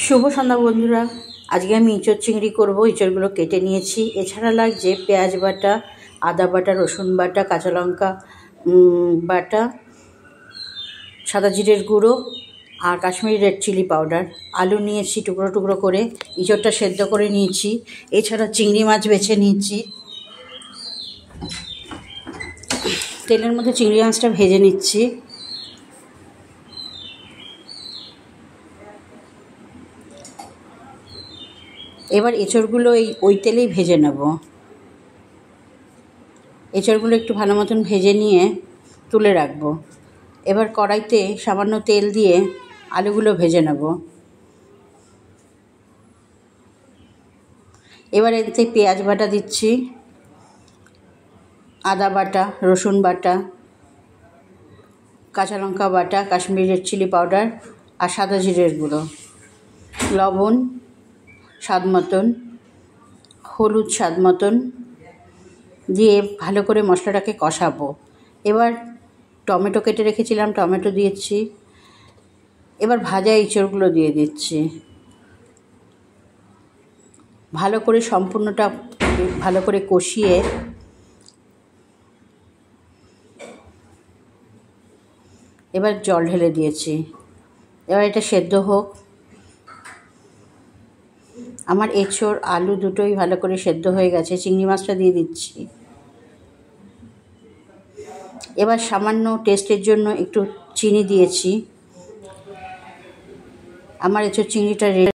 শুভ সন্ধ্যা বন্ধুরা। আজকে আমি ইঁচড় চিংড়ি করব। ইঁচড়গুলো কেটে নিয়েছি। এছাড়া লাগছে পেঁয়াজ বাটা, আদা বাটা, রসুন বাটা, কাঁচা লঙ্কা বাটা, সাদা জিরের গুঁড়ো আর কাশ্মীরি রেড চিলি পাউডার। আলু নিয়েছি টুকরো টুকরো করে, ইঁচড়টা সেদ্ধ করে নিয়েছি। এছাড়া চিংড়ি মাছ বেছে নিয়েছি। তেলের মধ্যে চিংড়ি মাছটা ভেজে নিচ্ছি। এবার এঁচড়গুলো ওই তেলেই ভেজে নেব। এঁচড়গুলো একটু ভালো মতন ভেজে নিয়ে তুলে রাখবো। এবার কড়াইতে সামান্য তেল দিয়ে আলুগুলো ভেজে নেব। এবার এতে পেঁয়াজ বাটা দিচ্ছি, আদা বাটা, রসুন বাটা, কাঁচা লঙ্কা বাটা, কাশ্মীরি রেড চিলি পাউডার আর সাদা জিরের গুঁড়ো, লবণ স্বাদ মতন, হলুদ স্বাদ মতন দিয়ে ভালো করে মশলাটাকে কষাবো। এবার টমেটো কেটে রেখেছিলাম, টমেটো দিয়েছি। এবার ভাজা ইঁচড়গুলো দিয়ে দিচ্ছি। ভালো করে সম্পূর্ণটা ভালো করে কষিয়ে এবার জল ঢেলে দিয়েছি। এবার এটা সেদ্ধ হোক। আমার এঁচড় আলু দুটোই ভালো করে সেদ্ধ হয়ে গেছে। চিংড়ি মাছটা দিয়ে দিচ্ছি। এবার সামান্য টেস্টের জন্য একটু চিনি দিয়েছি। আমার এঁচড় চিংড়িটা